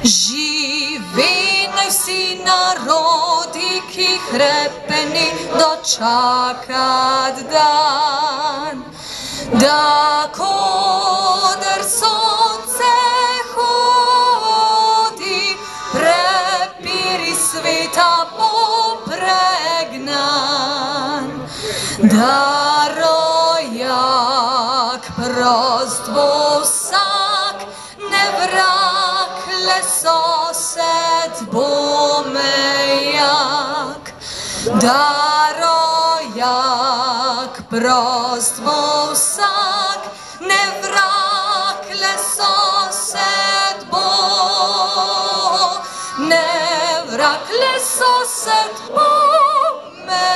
Živi naj vsi narodi, ki hrepeni dočakat dan, da koder sonce hodi, prepiri sveta popregnan, da rojak prost bo vsak, ne vrak, le sosed bo mejak, da rojak prost bo vsak, ne vrak, le sosed bo, ne vrak, le sosed bo mejak.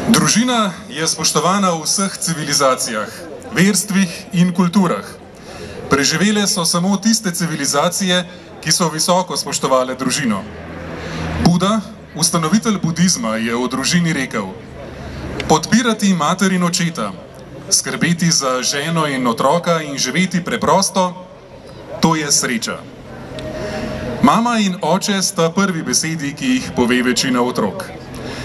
Družina je spoštovana v vseh civilizacijah, verstvih in kulturah. Preživele so samo tiste civilizacije, ki so visoko spoštovale družino. Buda, ustanovitelj budizma, je o družini rekel: podpirati mater in očeta, skrbeti za ženo in otroka in živeti preprosto, to je sreča. Mama in oče sta prvi besedi, ki jih pove večina otrok.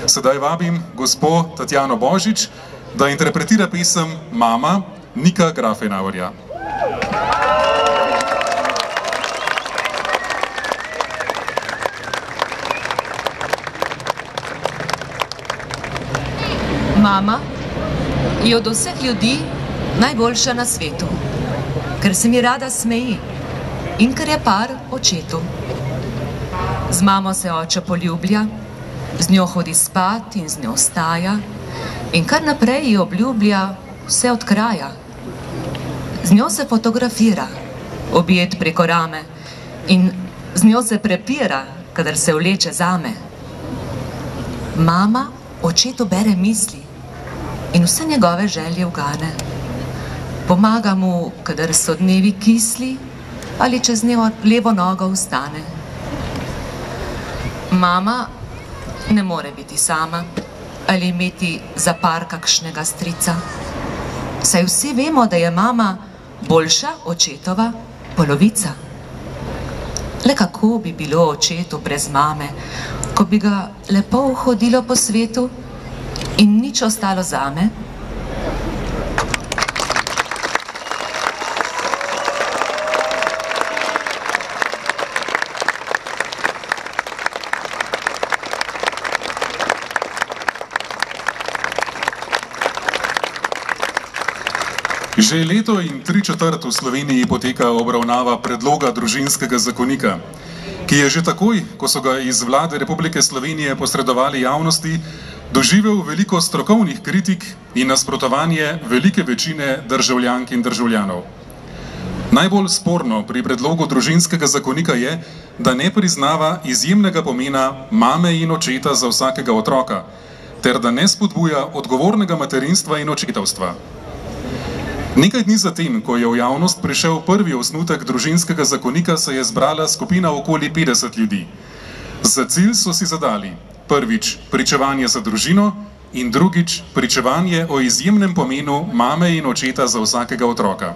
Sedaj vabim gospo Tatjano Božič, da interpretira pesem Mama Nika Grafenauerja. Mama je od vseh ljudi najboljša na svetu, ker se mi rada smeji in ker je par očetu. Z mamo se oče poljublja, z njo hodi spat in z njo vstaja in kar naprej ji obljublja vse od kraja. Z njo se fotografira, objet preko rame, in z njo se prepira, kadar se vleče zame. Mama očetu bere misli in vse njegove želje ugane. Pomaga mu, kadar so dnevi kisli ali čez levo nogo vstane. Mama ne more biti sama ali imeti za par kakšnega strica. Saj vsi vemo, da je mama boljša očetova polovica. Le kako bi bilo očetu brez mame, ko bi ga lepo hodilo po svetu in nič ostalo zame? Že leto in 3/4 v Sloveniji poteka obravnava predloga družinskega zakonika, ki je že takoj, ko so ga iz Vlade Republike Slovenije posredovali javnosti, doživel veliko strokovnih kritik in nasprotovanje velike večine državljank in državljanov. Najbolj sporno pri predlogu družinskega zakonika je, da ne priznava izjemnega pomena mame in očeta za vsakega otroka, ter da ne spodbuja odgovornega materinstva in očetovstva. Nekaj dni zatem, ko je v javnost prišel prvi osnutek družinskega zakonika, se je zbrala skupina okoli 50 ljudi. Za cilj so si zadali: prvič, pričevanje za družino, in drugič, pričevanje o izjemnem pomenu mame in očeta za vsakega otroka.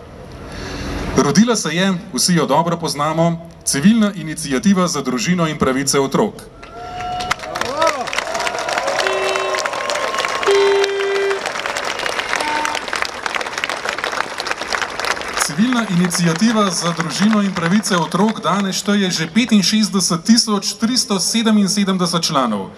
Rodila se je, vsi jo dobro poznamo, Civilna iniciativa za družino in pravice otrok. Civilna iniciativa za družino in pravice otrok danes šteje že 65.377 članov.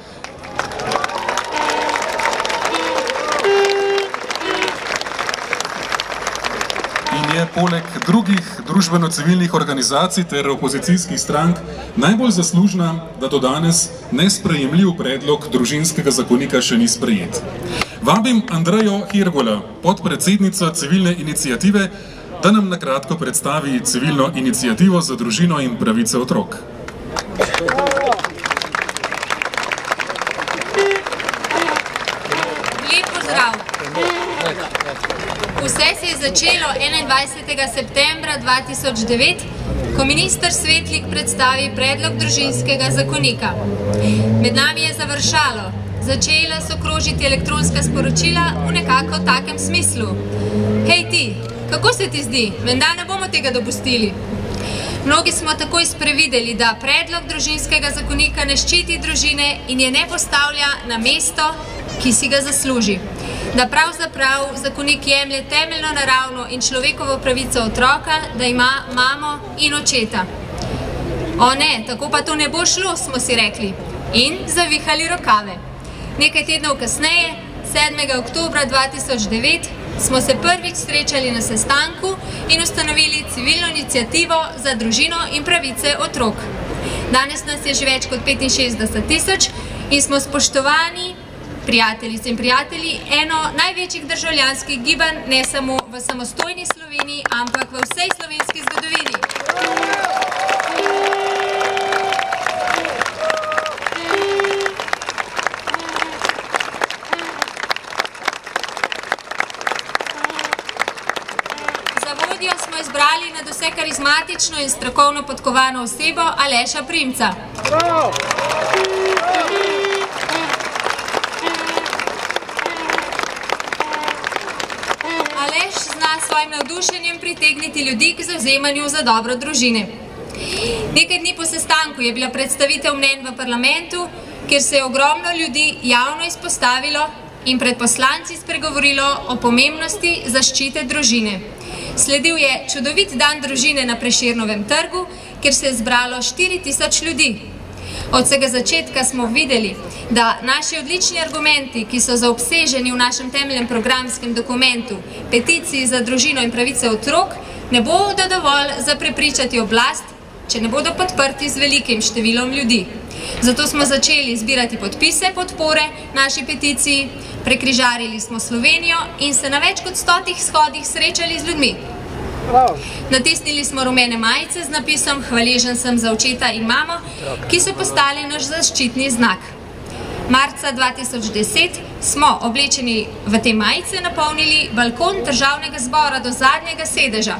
In je poleg drugih družbeno-civilnih organizacij ter opozicijskih strank najbolj zaslužna, da do danes nesprejemljiv predlog družinskega zakonika še ni sprejet. Vabim Andrejo Hergola, podpredsednico Civilne iniciative, da nam na kratko predstavi Civilno iniciativo za družino in pravice otrok. Lep pozdrav. Vse se je začelo 21. septembra 2009, ko minister Svetlik predstavi predlog družinskega zakonika. Med nami je završalo. Začela so krožiti elektronska sporočila v nekako takem smislu. Hej ti, kako se ti zdi? Menda ne bomo tega dopustili. Mnogi smo takoj sprevideli, da predlog družinskega zakonika ne ščiti družine in je ne postavlja na mesto, ki si ga zasluži. Da pravzaprav zakonik jemlje temeljno naravno in človekovo pravico otroka, da ima mamo in očeta. O ne, tako pa to ne bo šlo, smo si rekli. In zavihali rokave. Nekaj tednov kasneje, 7. oktobra 2009, smo se prvič srečali na sestanku in ustanovili civilno iniciativo za družino in pravice otrok. Danes nas je že več kot 65.000 in smo spoštovani prijateljice in prijatelji eno največjih državljanskih gibanj ne samo v samostojni Sloveniji, ampak v vsej slovenski zgodovini. Smo izbrali nad vse karizmatično in strokovno podkovano osebo Aleša Primca. Aleš zna svojim navdušenjem pritegniti ljudi k zavzemanju za dobro družine. Nekaj dni po sestanku je bila predstavitev mnenj v parlamentu, kjer se je ogromno ljudi javno izpostavilo in pred poslanci spregovorilo o pomembnosti zaščite družine. Sledil je čudovit dan družine na Prešernovem trgu, kjer se je zbralo 4000 ljudi. Od vsega začetka smo videli, da naši odlični argumenti, ki so zaobseženi v našem temeljnem programskem dokumentu, peticiji za družino in pravice otrok, ne bodo dovolj za prepričati oblast, če ne bodo podprti z velikim številom ljudi. Zato smo začeli zbirati podpise podpore naši peticiji, prekrižarili smo Slovenijo in se na več kot 100 shodih srečali z ljudmi. Natisnili smo rumene majice z napisom "Hvaležen sem za očeta in mamo", ki so postali naš zaščitni znak. Marca 2010 smo oblečeni v te majice napolnili balkon državnega zbora do zadnjega sedeža.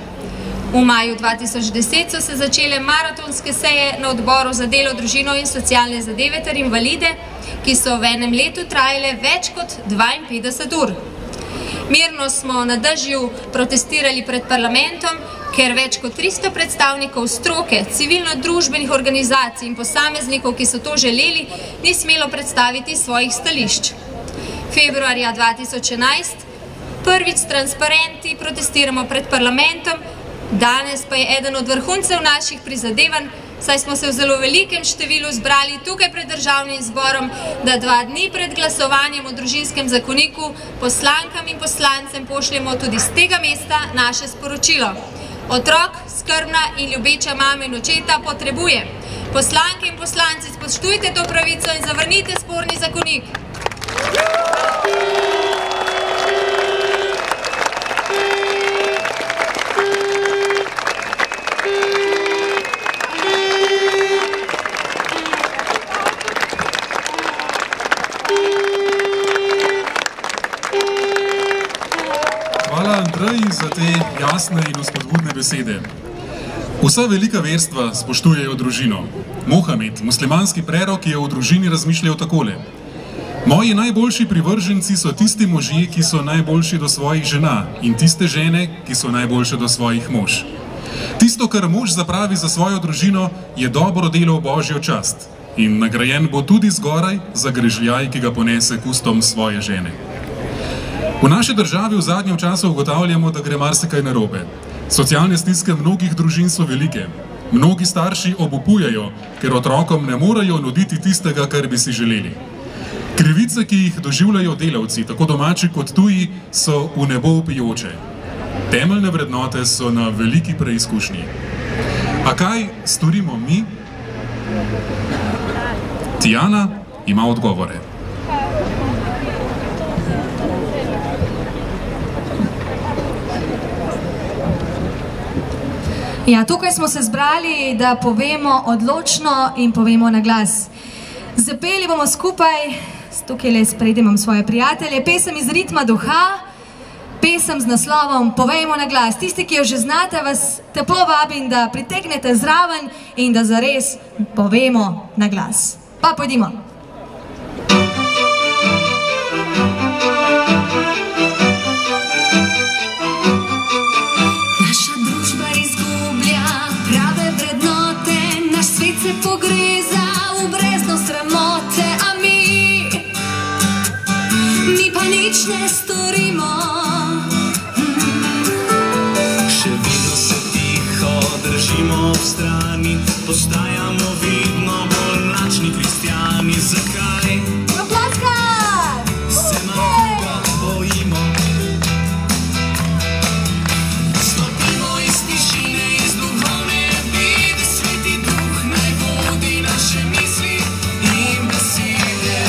V maju 2010 so se začele maratonske seje na odboru za delo, družino in socialne zadeve ter invalide, ki so v enem letu trajale več kot 52 ur. Mirno smo na dežju protestirali pred parlamentom, ker več kot 300 predstavnikov stroke, civilno-družbenih organizacij in posameznikov, ki so to želeli, ni smelo predstaviti svojih stališč. Februarja 2011 prvič s transparenti protestiramo pred parlamentom, danes pa je eden od vrhuncev naših prizadevanj, saj smo se v zelo velikem številu zbrali tukaj pred državnim zborom, da 2 dni pred glasovanjem o družinskem zakoniku poslankam in poslancem pošljemo tudi z tega mesta naše sporočilo. Otrok, skrbna in ljubeča mama in očeta potrebuje. Poslanke in poslanci, spoštujte to pravico in zavrnite sporni zakonik. Za te jasne in vzpodbudne besede. Vsa velika verstva spoštujejo družino. Mohamed, muslimanski prerok, je o družini razmišljal takole: Moji najboljši privrženci so tisti možje, ki so najboljši do svojih žena, in tiste žene, ki so najboljše do svojih mož. Tisto, kar mož zapravi za svojo družino, je dobro delo v božjo čast in nagrajen bo tudi zgoraj za grežljaj, ki ga ponese k ustom svoje žene. V naši državi v zadnjem času ugotavljamo, da gre marsikaj narobe. Socialne stiske mnogih družin so velike. Mnogi starši obupujejo, ker otrokom ne morejo nuditi tistega, kar bi si želeli. Krivice, ki jih doživljajo delavci, tako domači kot tuji, so v nebo vpijoče. Temeljne vrednote so na veliki preizkušnji. A kaj storimo mi? Tijana ima odgovore. Ja, tukaj smo se zbrali, da povemo odločno in povemo na glas. Zapeli bomo skupaj, tukaj le spredi imam svoje prijatelje, pesem iz ritma duha, pesem z naslovom Povejmo na glas. Tisti, ki jo že znate, vas toplo vabim, da pritegnete zraven in da zares povemo na glas. Pa pojdimo. Naša družba izgublja prave vrednote, naš svet se pogreza v brezno sramote, a mi pa nič ne storimo. Še vedno se tiho držimo ob strani, postajamo vidno bolj mračni kristjani. Zakaj? Se malo bojimo. Stopimo iz tišine, iz duhovne vide, Sveti Duh naj vodi naše misli in besede.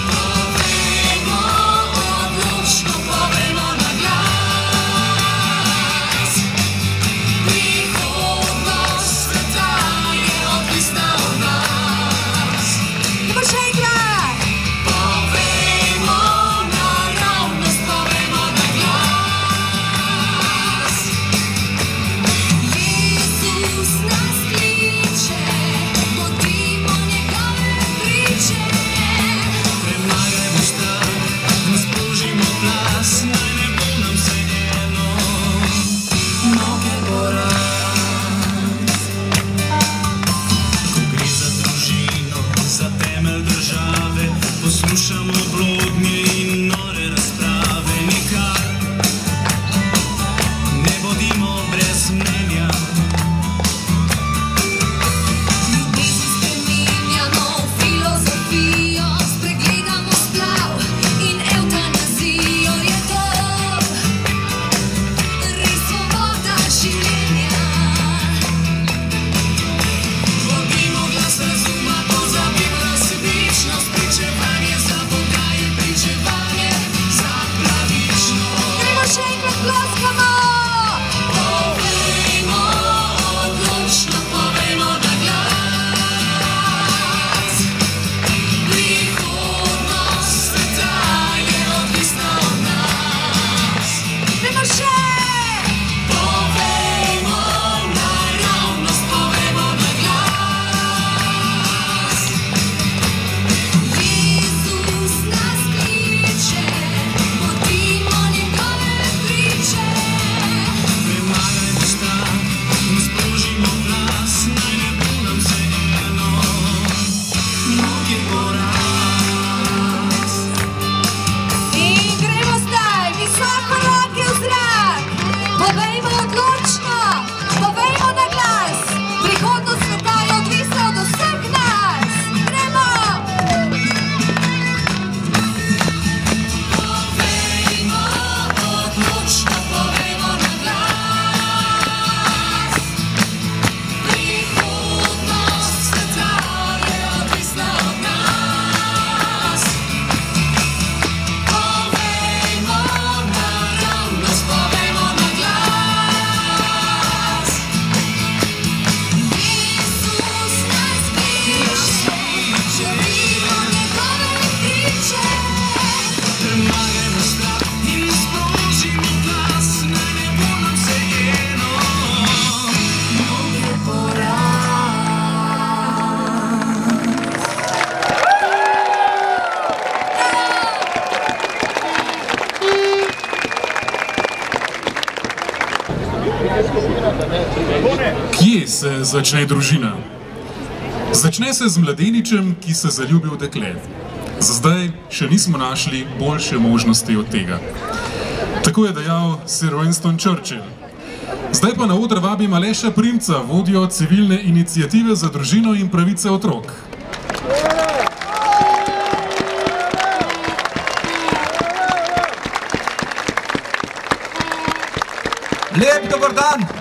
Povejmo odločno, povejmo na glas. Prihodnost sveta je odvisna od nas. Povejmo naravnost, povejmo na glas. Jezus nas kliče, bodimo njegove priče. Premagajmo strah, sprožimo glas, naj ne bo nam vseeno, noge bo rast. Ko gre za družino, za temelj države, poslušamo blodnje in nore razprave. Nikar ne bodimo brez mnenja. Ljubezen spreminjamo v filozofijo, spregledamo splav in evtanazijo. Je to res svoboda življenja? Bodimo glas razuma, pozabimo na sebičnost, pričevanje za Boga je pričevanje za pravičnost. Gremo še enkrat, ploskamo! Povejmo odločno, povejmo na glas. Prihodnost sveta je odvisna od nas. Gremo še! Povejmo naravnost, povejmo na glas. Jezus nas kliče, bodimo njegove priče. Premagajmo strah in sprožimo glas, naj ne bo nam vseeno, noge bo rast. In gremo zdaj, visoko roke v zrak. Povejmo odločno, povejmo na glas. Prihodnost sveta je odvisna od vseh nas. Gremo! Povejmo odločno, povejmo na glas. Prihodnost sveta je odvisna od nas. Povejmo naravnost, povejmo na glas. Jezus nas kliče, želimo njegove priče. Premagajmo strah in sprožimo glas, naj ne bo nam vseeno, noge bo Kje se začne družina? Začne se z mladeničem, ki se zaljubi v dekle. Za zdaj še nismo našli boljše možnosti od tega. Tako je dejal Sir Winston Churchill. Zdaj pa na oder vabim Aleša Primca, vodjo civilne iniciative za družino in pravice otrok. Lep dober dan